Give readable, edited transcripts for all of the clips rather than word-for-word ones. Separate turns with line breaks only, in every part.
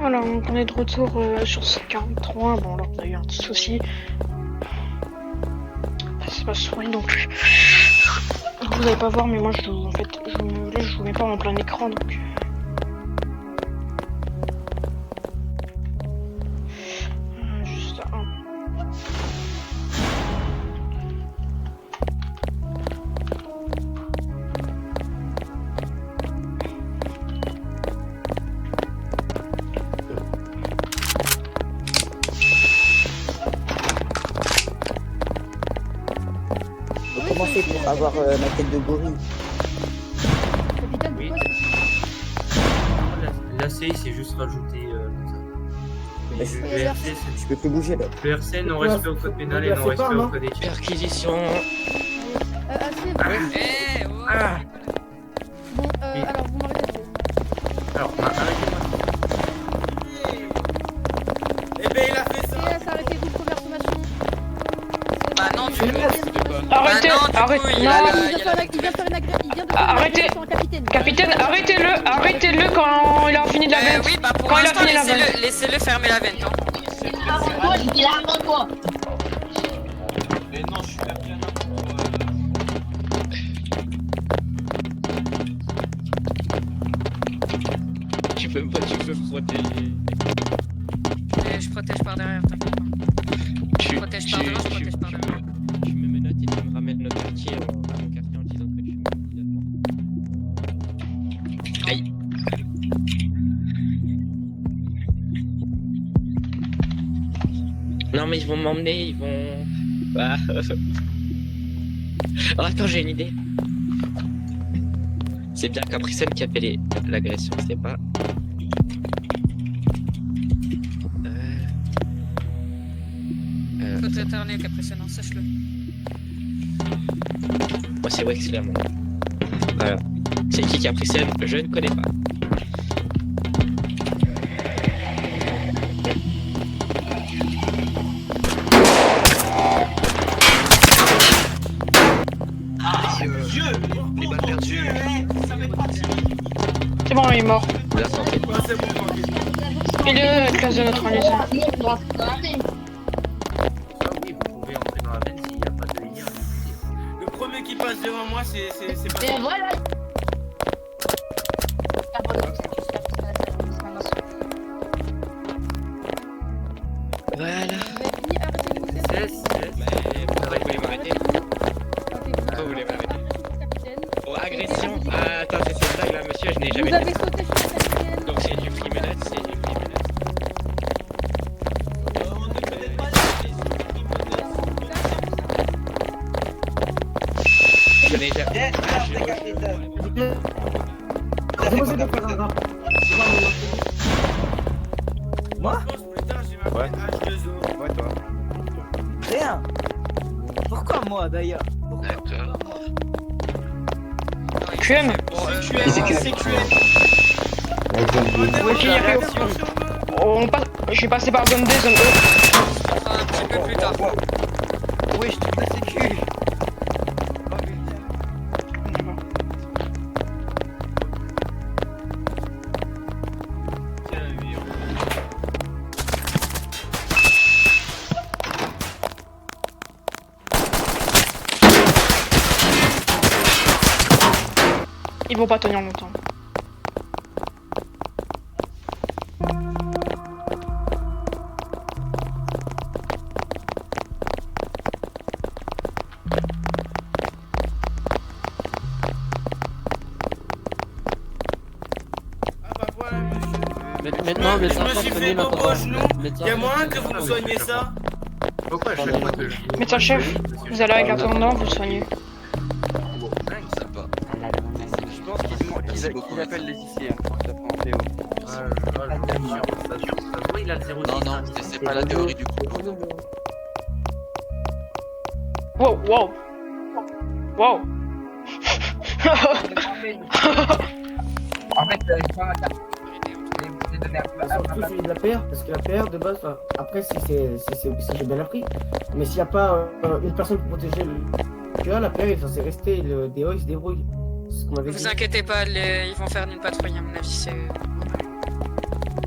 Voilà, donc on est de retour sur ce 43. Bon, alors on a eu un petit souci. C'est pas souris donc. Vous allez pas voir, mais moi je vous mets pas en plein écran donc. Juste un.
Comment c'est pour avoir ma tête de gorille?
Oui. La CI c'est juste rajouté comme ça.
Mais
Le RC,
je peux plus bouger là.
le RC, non-respect au code pénal et non-respect au code éthique.
Perquisition.
Assez, bon.
Eh, oh.
Ah.
Bon,
Oui.
alors vous m'arrêtez.
Alors, arrêtez-moi.
Eh ben il a fait ça.
Et arrêtez-vous de conversation.
Bah non, du coup.
Arrêtez,
Bah non, du
arrêtez,
coup,
non.
il a
Il
la-
vient
il
de
a la-
faire une
Arrêtez.
agression au capitaine.
Capitaine, arrêtez-le quand il a fini de la veine.
Oui, bah pour
Quand il a
l'instant,
fini la veine.
laissez-le fermer la veine. Hein.
Mais non, je suis là bien
Tu peux me protéger. Je protège par derrière, t'inquiète pas. Je protège par devant, je protège par derrière.
Tu me menottes et tu me ramènes notre quartier à mon quartier en disant que tu me mets immédiatement. Aïe. Non mais ils vont m'emmener, ils vont... Bah... Oh attends, j'ai une idée. C'est bien Capricène qui a fait l'agression, c'est pas...
Faut t'éterner, Capricène, sache-le.
Moi c'est Wexler, mon nom. Voilà. C'est qui Capricène? Je ne connais pas.
les balles perdues. Ça va être pratique.
C'est bon, il est mort.
La santé.
Ouais, c'est bon, tranquille.
Il est classe de neutralisé.
Ah oui, vous pouvez entrer dans la veine s'il n'y a pas de lien.
Le premier qui passe devant moi, c'est pas.
Et voilà.
Voilà.
Vous avez fini, arrêtez-vous.
Mais vous voulez m'arrêter? Pourquoi vous voulez m'arrêter? Oh, agression. Ah, attends, c'est une blague là, monsieur, je n'ai jamais
Vous avez
fait ça.
sauté sur la capitaine.
Donc c'est du free menace, c'est du free menace.
On ne connaît pas
Je n'ai jamais...
Moi putain, j'ai ma
Ouais.
H2O.
Ouais, toi. Rien. Pourquoi moi d'ailleurs?
D'accord.
QM.
C'est QM.
Ouais, je suis passé par zone D, zone E.
Un petit peu plus tard.
Oui, je trouve la sécu.
Ils vont pas tenir longtemps.
Ah bah voilà, monsieur.
Maintenant, le
Je me
sergent
suis
prenez
fait
ma
beau au
parole.
genou.
Médecin.
Il y a moyen que vous me soignez ça?
Pourquoi à chaque fois que je vous...
Médecin chef, vous allez avec la tendance, vous soignez.
Je pense qu'ils appellent les IC pour que ça prend en PO.
Ça se voit, il a le 0.
Non, non, c'est pas la théorie du coup.
Wow, wow. Wow.
En fait, surtout celui de la PR, parce que la PR de base, après si j'ai bien appris, mais s'il n'y a pas une personne pour protéger le QA, la PR est censée rester, le DO il se débrouille. C'est ce qu'on m'avait dit.
Vous inquiétez pas, ils vont faire une patrouille à mon avis, c'est...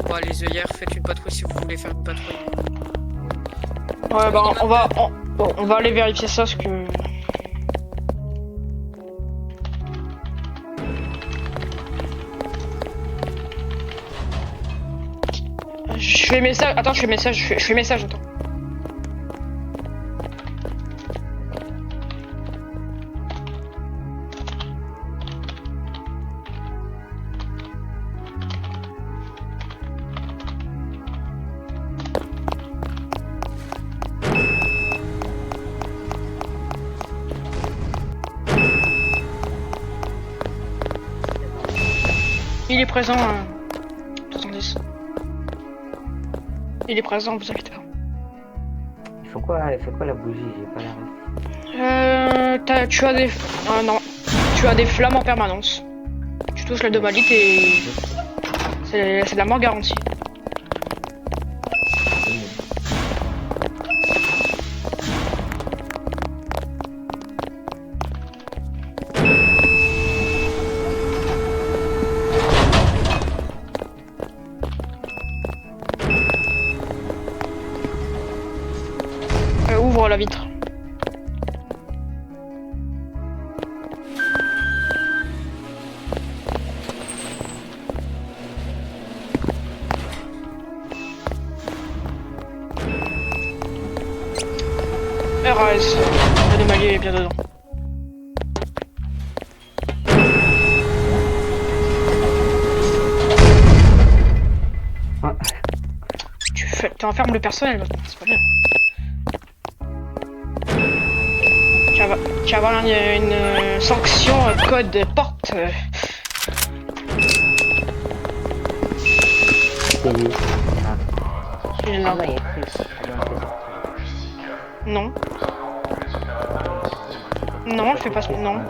bah les œillères, faites une patrouille si vous voulez faire une patrouille.
Ouais, bah on va aller vérifier ça parce que. Je fais message. Attends, je fais message, attends. Il est présent, 70. Il est présent, vous inquiétez pas.
Il fait quoi la bougie? J'ai pas la ref.
Tu as des... Ah non. Tu as des flammes en permanence. Tu touches la domalite et... C'est de la mort garantie. Ouvre la vitre. RAS. L'anomalie est bien dedans. Tu enfermes le personnel maintenant, c'est pas bien. Tu vas avoir une sanction code porte. Il est là. Non. Non, je fais pas ce... Non.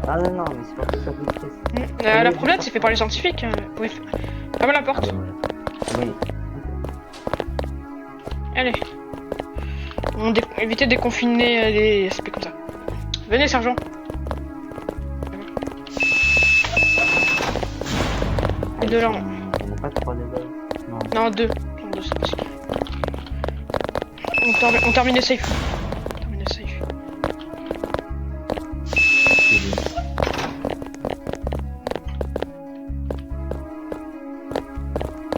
Ah non, mais c'est pas que ça vous fait.
La promenade, c'est fait par les scientifiques. Vous pouvez... Fermez la porte.
Oui.
Allez. Évitez de déconfiner les aspects comme ça. Venez, sergent. Et deux là.
On n'a pas 3 levels.
Non, deux. Non, deux, c'est possible. On termine les safe.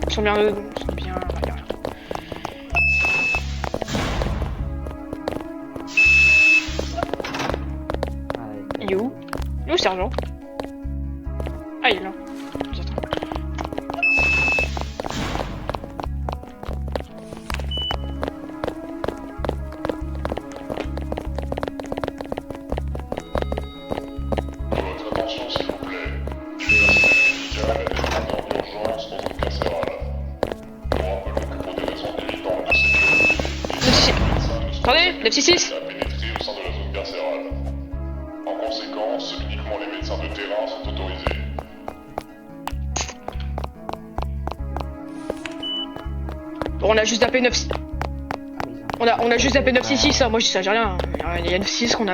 Ils sont bien... Il est où? Il est où, sergent? Ah, il est là. Nous attend.
Votre attention, s'il vous plaît. Médical est en urgence dans une carcérale. Je vous rappelle que pour des raisons évidentes de sécurité,
Attendez, le 6-6
a pénétré au sein de la zone carcérale. En conséquence, uniquement les médecins de terrain sont autorisés.
Bon, on a juste appelé 9... On a juste appelé 966, hein. Moi je dis ça, j'ai rien. Il y a 966 qu'on a...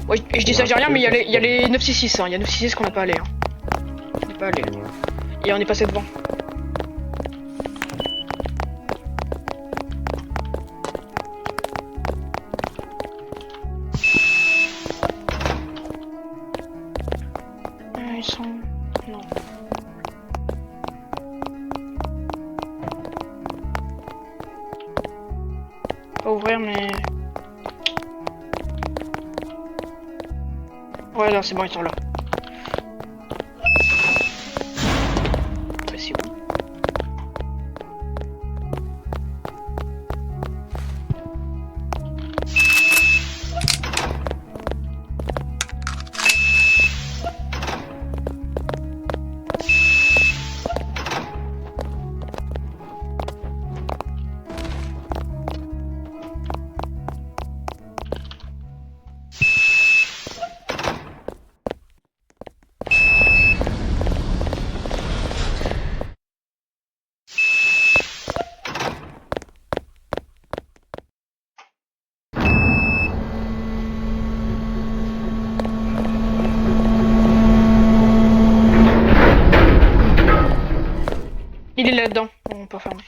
Ouais, je dis ça, j'ai rien, mais il y a les 966, hein. Il y a 966 qu'on n'a pas allé, hein. On n'est pas allé. Et on est passé devant. Ils sont... Non. Pas ouvrir, mais... Ouais, là, c'est bon, ils sont là. C'est où? Il est là-dedans, on peut fermer.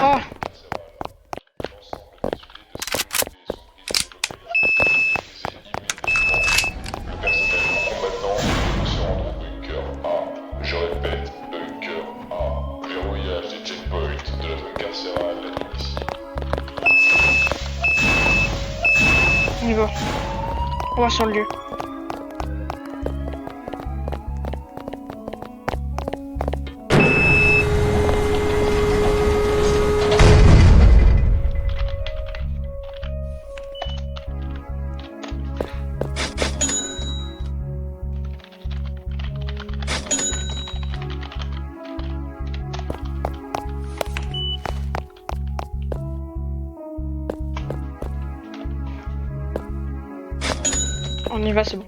Oh.
Je répète, bunker A. Verrouillage des checkpoints de la zone carcérale ici.
On y va. On va sur le lieu. On y va, c'est bon.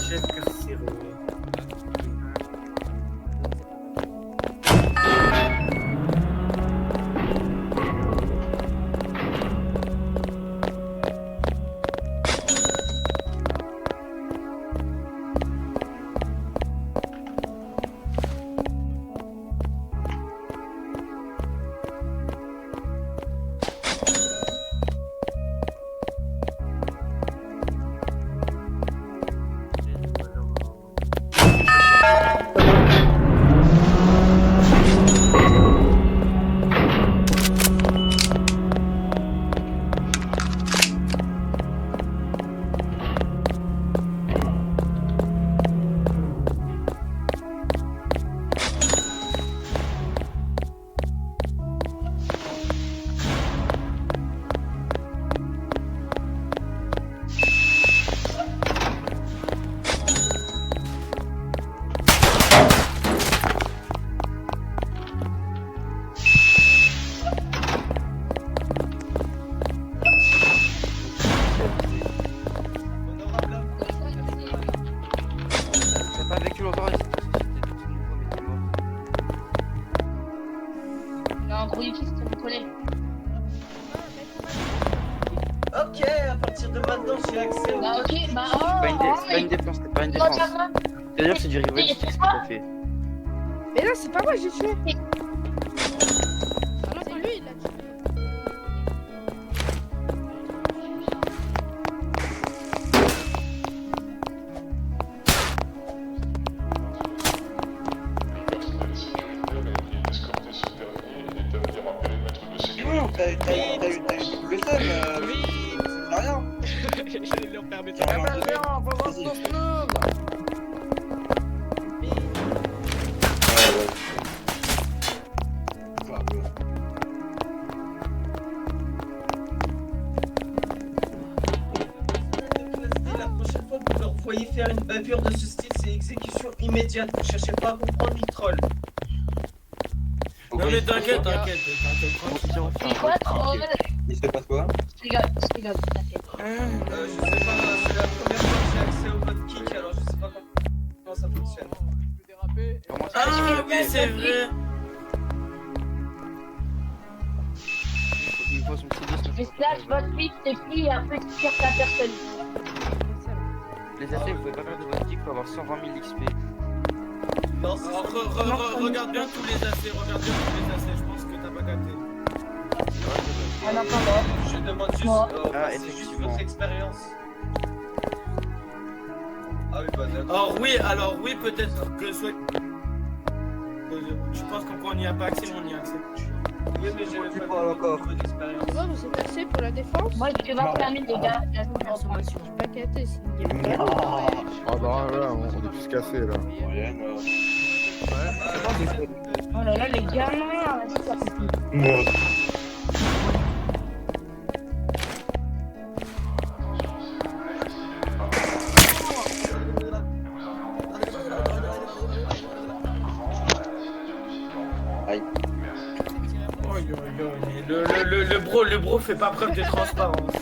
Chef carcéraux.
T'as pas vécu longtemps ici.
Il y a un gros équipe qui me connaît.
Ok, à partir de maintenant, j'ai accès au...
Bah ok, bah
C'est pas une défense, c'est pas une défense. C'est-à-dire que c'est du rival ce que t'as fait.
Mais là, c'est pas moi, j'ai tué. Ah non, c'est lui, il l'a tué.
Personnel sécuritaire est escorté ce dernier et établir un périmètre de sécurité.
Non, t'as eu le seum, c'est rien.
Je leur permets
Ah bah viens, on va voir ton snob. La prochaine fois que vous leur voyez faire une bavure de ce style, c'est exécution immédiate. Ne cherchez pas à comprendre ni troll. Non mais t'inquiète.
C'est quoi trop?
Il se passe quoi?
Je rigole, t'inquiète.
Je sais pas, c'est la première fois que j'ai accès au code kick, alors je sais pas comment ça fonctionne.
Comment ça
Ah oui, c'est vrai.
Il faut son petit disque.
Tu fais slash votre fils, t'es pris et après tu tires ta personne.
Les AC, vous pouvez pas faire de votre kick pour avoir 120 000 XP.
Non, regarde bien tous les AC, je pense que t'as pas capté.
Ah non, pas moi.
Je demande juste,
Moi.
Ah,
c'est juste
effectivement.
votre expérience. Ah oui, bah d'accord. Alors oui, peut-être que soit...
Je pense qu'on n'y a pas accès, on y a accès.
Oui, mais j'ai pas encore d'expérience.
Moi, vous êtes assez pour la défense?
Moi, j'ai que 21 000 les gars. La
consommation. Je suis pas quitté, c'est une game.
Ah bah là, on est plus cassé là.
Oh là là, les gamins, c'est pas possible.
Le bro fait pas preuve de transparence.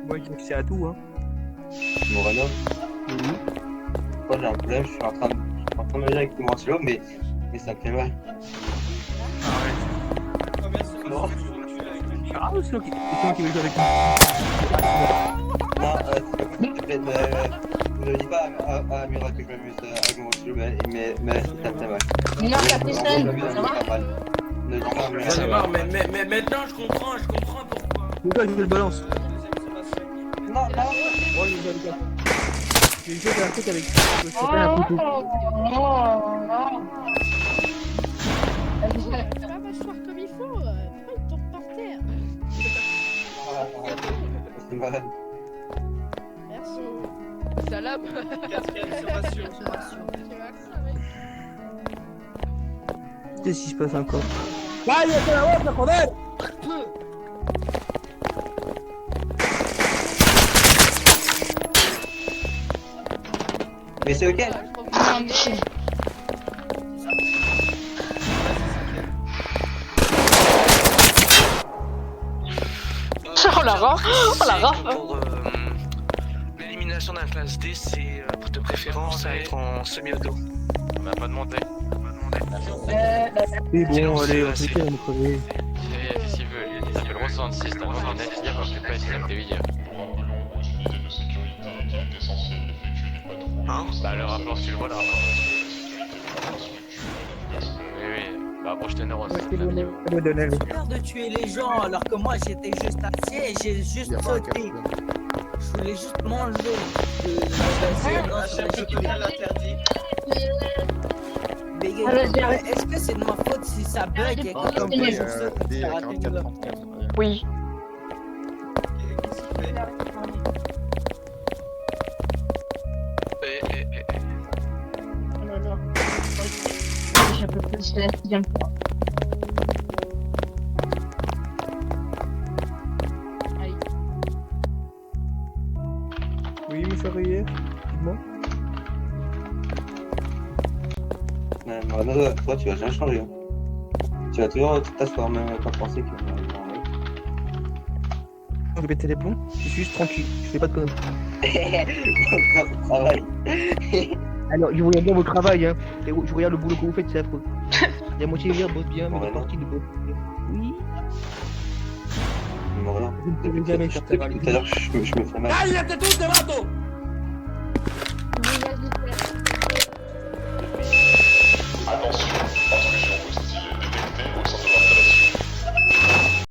Moi j'ai accès à tout, hein. Morano. Moi j'ai un problème, je suis en train de me dire avec mon ventilo, mais ça me fait mal. Non. Ah, c'est toi qui veux jouer avec moi. Non, s'il te plaît, ne dis pas à Mira que je m'amuse avec mon ventilo, mais ça me fait mal.
Non, Captain, ça va?
J'en ai marre, mais maintenant je comprends pourquoi.
Pourquoi je le balance? Non. J'ai joué un truc avec.
Pas m'asseoir comme il faut. Pourquoi il tombe par terre?
C'est malade.
Merci. Salam.
Quatrième observation.
Qu'est-ce qui se passe encore? ¡Cállate la boca, joder! Mais c'est lequel?
Oh la raf. Oh la raf.
Pour l'élimination d'un classe D, c'est de préférence à être en semi-auto.
On m'a pas demandé.
Oui, bon, allez, on va me crever.
Qu'est-ce qu'il veut? Il s'appelle Rose 66, t'as le droit d'en être hier, je sais pas si ça me fait hier.
Hein?
Bah, le rapport, tu le vois, le rapport. Oui. Bah, bon, je te neurose.
J'ai peur de tuer les gens alors que moi j'étais juste assis et j'ai juste sauté. Je voulais juste manger. Est-ce que c'est de ma faute si ça bug et que comme je saute, ça rate une heure?
Oui.
Oh là là. J'ai un peu plus, c'est la 6e fois. Allez.
Oui, monsieur Rayet, dis-moi.
Non, toi, tu vas jamais changer. Hein. Tu vas toujours t'asseoir, même pas penser que.
Je vais péter les plombs, je suis juste tranquille, je fais pas de conneries.
Mon travail.
Alors, je regarde bien votre travail, hein. Et je regarde le boulot que vous faites, c'est affreux. La moitié hier bosse bien, mais la partie ne bosse bien. Oui.
Morano.
Vous ne pouvez jamais faire ça.
Tout à l'heure, je me fais mal.
¡Cállate tú, te mato!